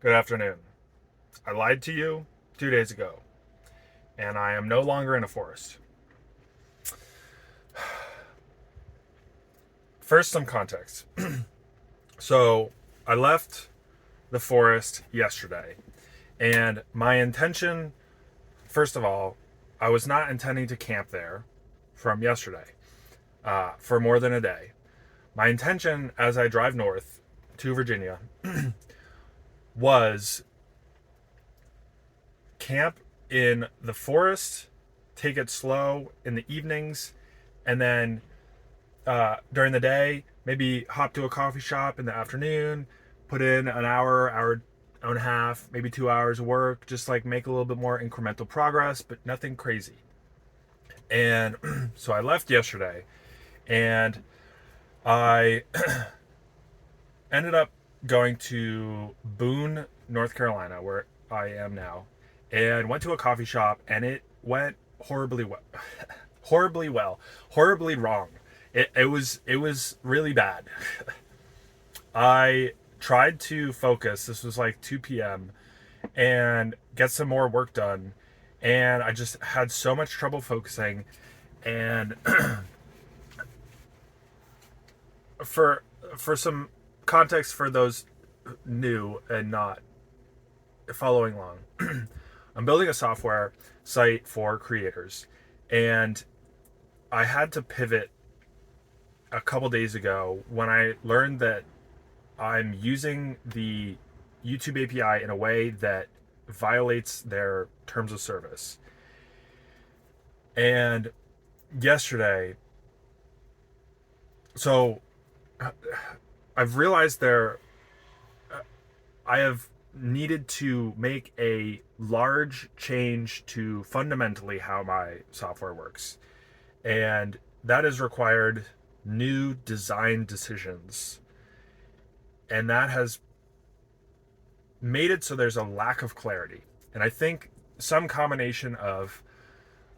Good afternoon. I lied to you 2 days ago, and I am no longer in a forest. First, some context. So, I left the forest yesterday, and my intention, first of all, I was not intending to camp there from yesterday for more than a day. My intention as I drive north to Virginia was camp in the forest, take it slow in the evenings, and then during the day, maybe hop to a coffee shop in the afternoon, put in an hour and a half, maybe 2 hours of work, just like make a little bit more incremental progress, but nothing crazy. And so I left yesterday and I ended up going to Boone, North Carolina, where I am now, and went to a coffee shop, and it went horribly well, horribly wrong. It was really bad. I tried to focus. This was like 2 p.m. and get some more work done, and I just had so much trouble focusing. And for for some context for those new and not following along, I'm building a software site for creators, and I had to pivot a couple days ago when I learned that I'm using the YouTube API in a way that violates their terms of service. And yesterday, so I've realized I have needed to make a large change to fundamentally how my software works. And that has required new design decisions. And that has made it so there's a lack of clarity. And I think some combination of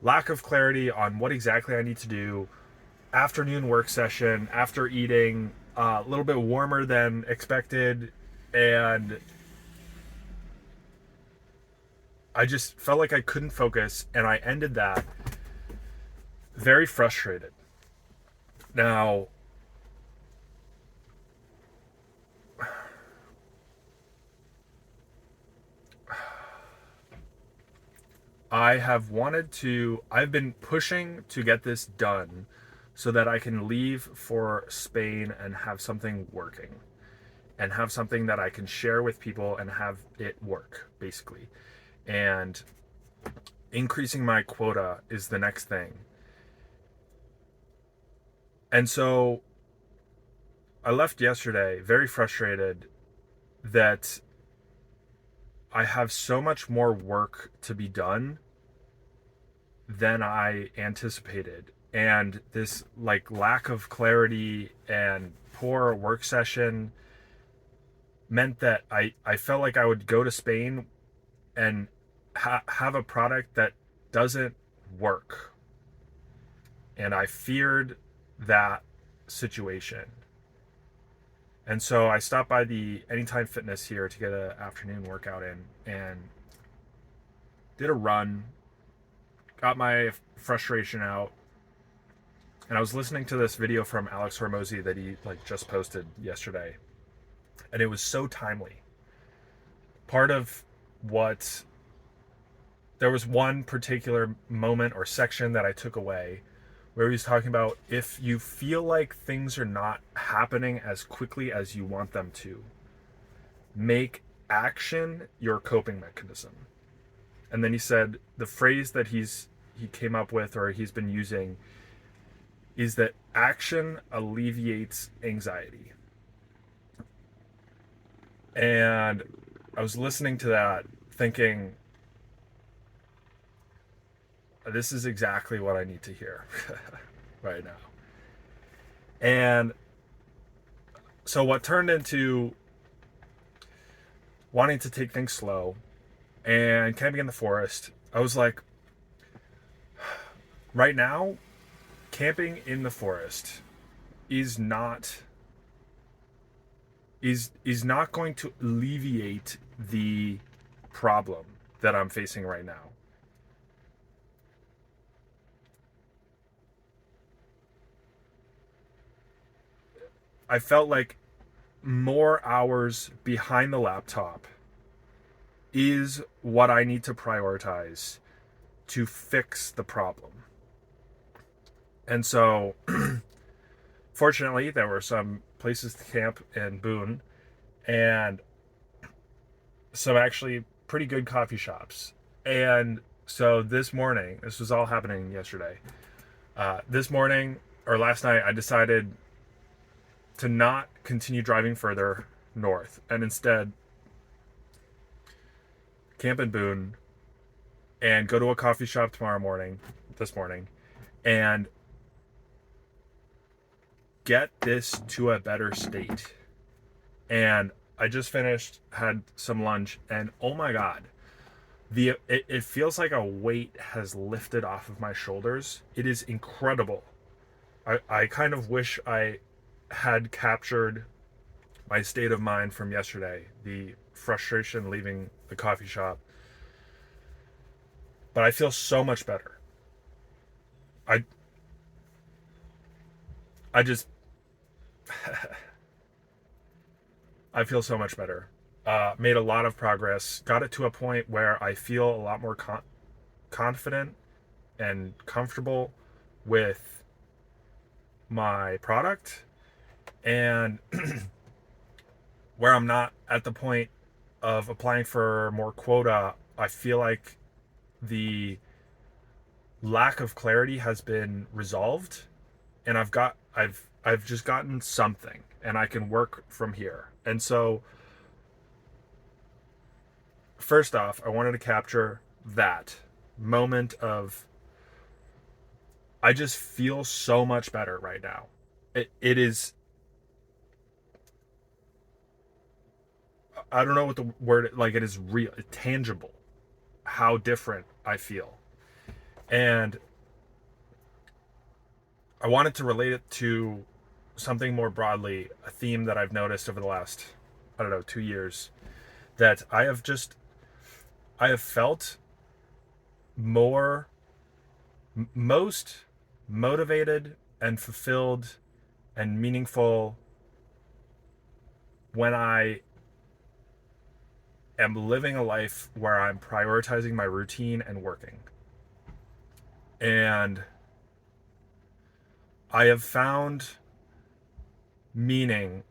lack of clarity on what exactly I need to do, afternoon work session, after eating, a little bit warmer than expected, and I just felt like I couldn't focus, and I ended that very frustrated. Now, I've been pushing to get this done so that I can leave for Spain and have something working and have something that I can share with people and have it work, basically. And increasing my quota is the next thing. And so I left yesterday very frustrated that I have so much more work to be done than I anticipated. And this like lack of clarity and poor work session meant that I felt like I would go to Spain and have a product that doesn't work. And I feared that situation. And so I stopped by the Anytime Fitness here to get an afternoon workout in and did a run, got my frustration out. And I was listening to this video from Alex Hormozy that he like just posted yesterday. And it was so timely. Part of what there was one particular moment or section that I took away where he was talking about if you feel like things are not happening as quickly as you want them to, make action your coping mechanism. And then he said the phrase that he came up with or he's been using is that action alleviates anxiety. And I was listening to that thinking, this is exactly what I need to hear right now. And so what turned into wanting to take things slow and camping in the forest, I was like, right now, camping in the forest is not is not going to alleviate the problem that I'm facing right now. I felt like more hours behind the laptop is what I need to prioritize to fix the problem. And so, fortunately, there were some places to camp in Boone and some actually pretty good coffee shops. And so this morning, this was all happening yesterday. This morning or last night, I decided to not continue driving further north and instead camp in Boone and go to a coffee shop this morning, and get this to a better state. And I just finished, had some lunch, and oh my God, it feels like a weight has lifted off of my shoulders. It is incredible. I kind of wish I had captured my state of mind from yesterday, the frustration leaving the coffee shop. But I feel so much better. I I just I feel so much better. Made a lot of progress. Got it to a point where I feel a lot more confident and comfortable with my product, and where I'm not at the point of applying for more quota. I feel like the lack of clarity has been resolved, and I've just gotten something, and I can work from here. And so first off, I wanted to capture that moment of I just feel so much better right now. It is, I don't know what the word, like, it is real, tangible how different I feel. And I wanted to relate it to something more broadly, a theme that I've noticed over the last, I don't know, 2 years, that I have felt more, most motivated and fulfilled and meaningful when I am living a life where I'm prioritizing my routine and working. And I have found meaning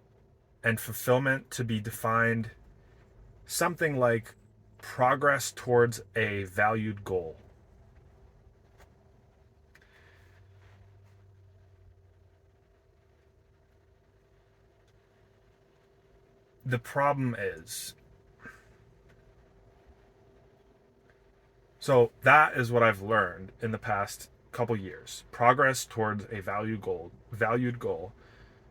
and fulfillment to be defined something like progress towards a valued goal. The problem is, so that is what I've learned in the past couple years. Progress towards a valued goal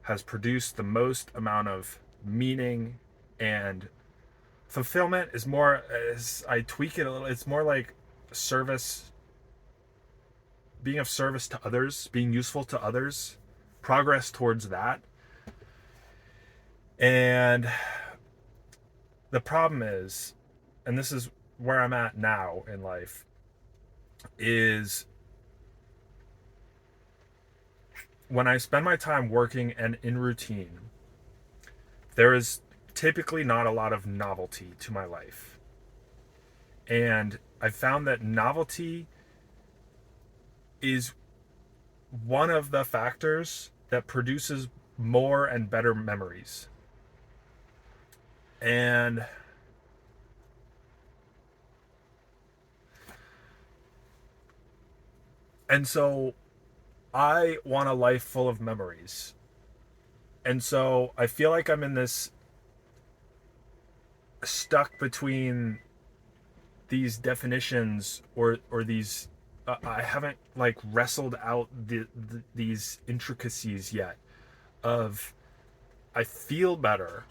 has produced the most amount of meaning, and fulfillment is more, as I tweak it a little, it's more like service, being of service to others, being useful to others, progress towards that. And the problem is, and this is where I'm at now in life, is when I spend my time working and in routine, there is typically not a lot of novelty to my life. And I've found that novelty is one of the factors that produces more and better memories. And so I want a life full of memories. And so I feel like I'm in this stuck between these definitions, or these I haven't like wrestled out these intricacies yet of I feel better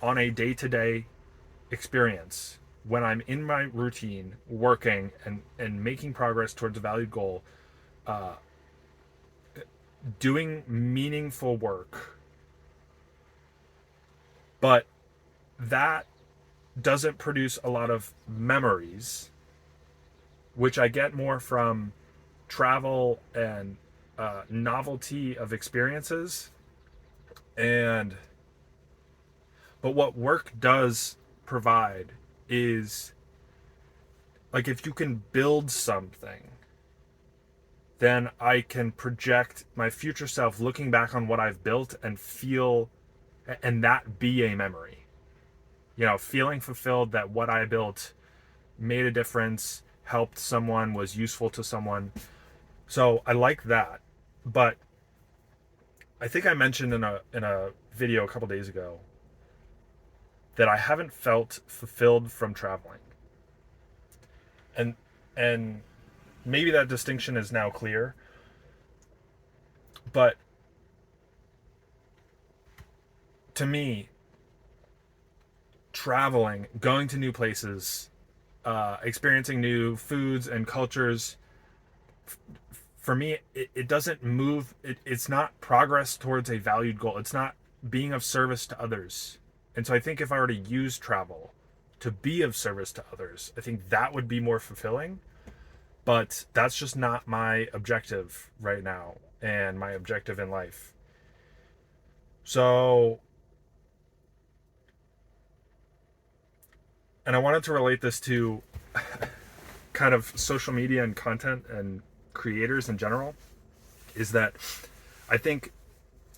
on a day-to-day experience when I'm in my routine working and making progress towards a valued goal, uh, doing meaningful work, But that doesn't produce a lot of memories, which I get more from travel and novelty of experiences. And but what work does provide is, like, if you can build something, then I can project my future self looking back on what I've built and feel, and that be a memory. Feeling fulfilled that what I built made a difference, helped someone, was useful to someone. So I like that. But I think I mentioned in a video a couple days ago that I haven't felt fulfilled from traveling. And and maybe that distinction is now clear, but to me, traveling, going to new places, experiencing new foods and cultures, for me, it doesn't move. It's not progress towards a valued goal. It's not being of service to others. And so I think if I were to use travel to be of service to others, I think that would be more fulfilling. But that's just not my objective right now and my objective in life. So, and I wanted to relate this to kind of social media and content and creators in general, is that I think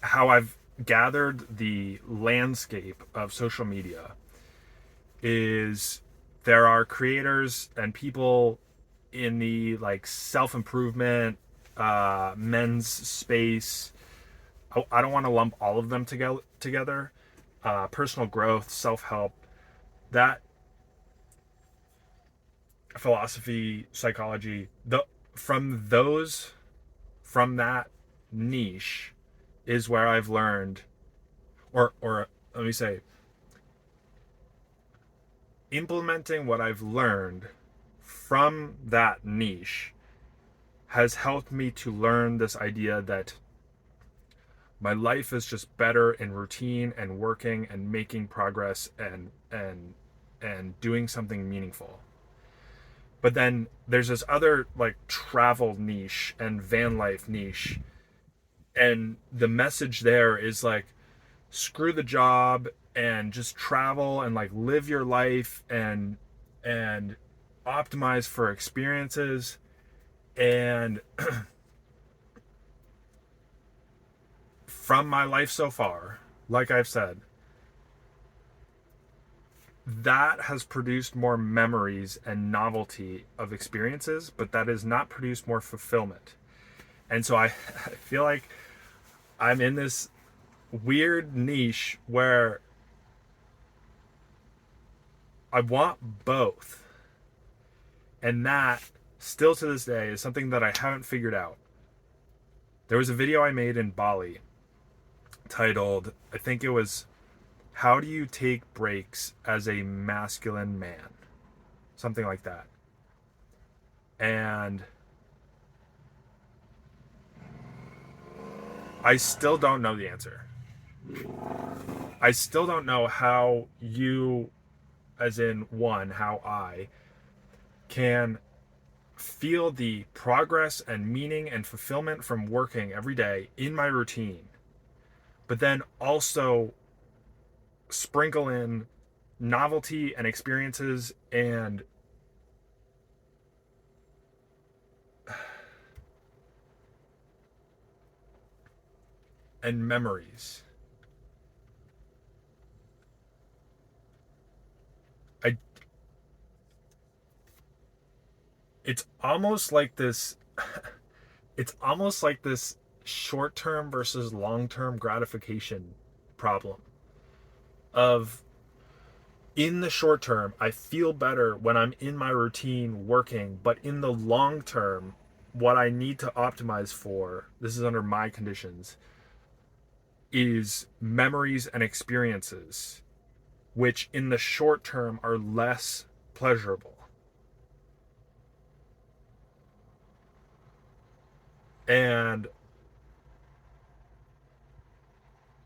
how I've gathered the landscape of social media is there are creators and people in the like self-improvement, men's space. I don't want to lump all of them together. Personal growth, self-help, that philosophy, psychology, from those from that niche is where I've learned, or let me say, implementing what I've learned from that niche has helped me to learn this idea that my life is just better in routine and working and making progress and doing something meaningful. But then there's this other like travel niche and van life niche, and the message there is like, screw the job and just travel and like live your life and optimize for experiences. And from my life so far, like I've said, that has produced more memories and novelty of experiences, but that has not produced more fulfillment. And so I feel like I'm in this weird niche where I want both. And that, still to this day, is something that I haven't figured out. There was a video I made in Bali titled, I think it was, How Do You Take Breaks as a Masculine Man? Something like that. And I still don't know the answer. I still don't know how you, as in one, how I can feel the progress and meaning and fulfillment from working every day in my routine, but then also sprinkle in novelty and experiences and memories. I it's almost like this it's almost like this short-term versus long-term gratification problem of, in the short term, I feel better when I'm in my routine working, but in the long term, what I need to optimize for, this is under my conditions, is memories and experiences, which in the short term are less pleasurable. And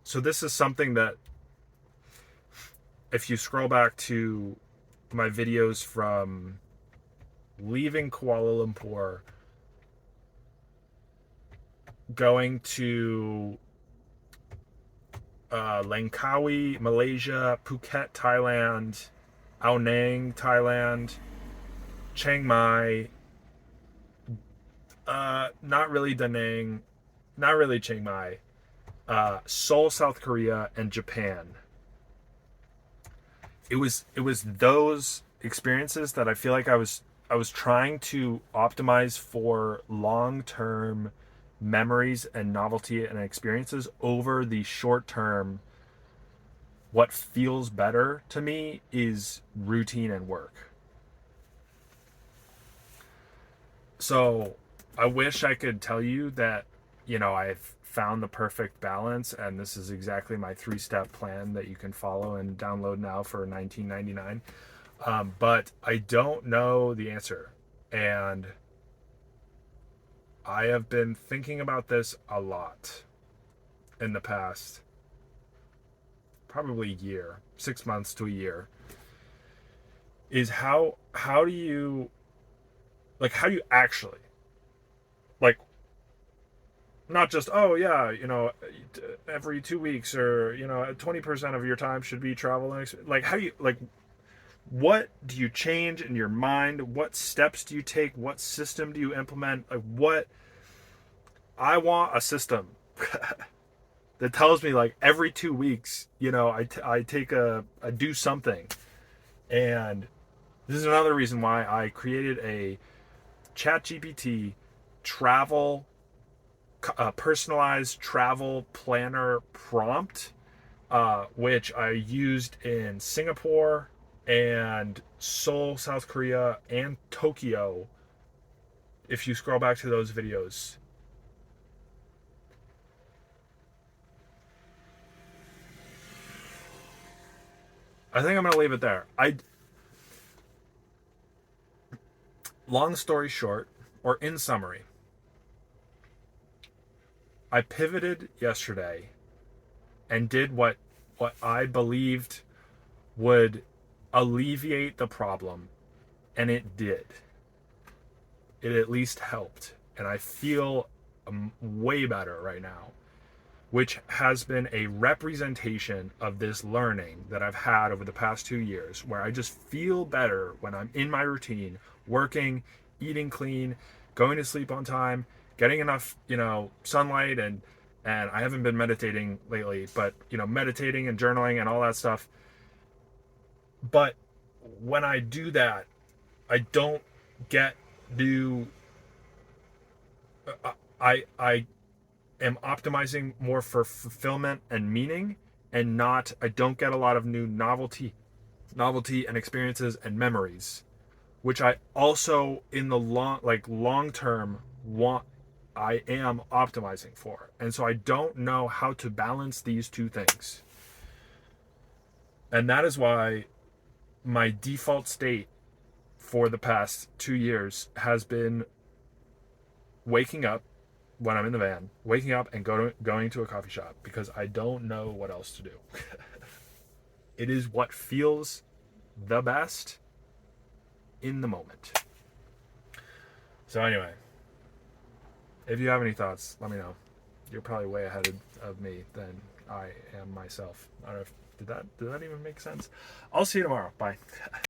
so this is something that if you scroll back to my videos from leaving Kuala Lumpur, going to Langkawi, Malaysia, Phuket, Thailand, Ao Nang, Thailand, Chiang Mai, not really Da Nang, not really Chiang Mai, Seoul, South Korea, and Japan. It was those experiences that I feel like I was trying to optimize for long-term memories and novelty and experiences over the short term. What feels better to me is routine and work. So I wish I could tell you that, I've found the perfect balance and this is exactly my 3-step plan that you can follow and download now for $19.99. But I don't know the answer. And I have been thinking about this a lot in the past, probably year, 6 months to a year, is how do you actually, like, not just, oh yeah, every 2 weeks, or 20% of your time should be traveling, like, how you, like, what do you change in your mind, what steps do you take, what system do you implement, like, what I want a system that tells me, like, every 2 weeks, I take a do something. And this is another reason why I created a ChatGPT travel, personalized travel planner prompt, which I used in Singapore and Seoul, South Korea, and Tokyo. If you scroll back to those videos, I think I'm going to leave it there. Long story short, or in summary, I pivoted yesterday and did what I believed would alleviate the problem, and it did. It at least helped, and I feel way better right now, which has been a representation of this learning that I've had over the past 2 years, where I just feel better when I'm in my routine, working, eating clean, going to sleep on time, getting enough, sunlight, and I haven't been meditating lately, but meditating and journaling and all that stuff. But when I do that, I don't get new. I am optimizing more for fulfillment and meaning, and not. I don't get a lot of new novelty and experiences and memories, which I also, in the long term, want. I am optimizing for, and so I don't know how to balance these two things, and that is why my default state for the past 2 years has been waking up when I'm in the van, waking up and going to a coffee shop, because I don't know what else to do. It is what feels the best in the moment. So anyway, if you have any thoughts, let me know. You're probably way ahead of me than I am myself. I don't know if did that even make sense? I'll see you tomorrow. Bye.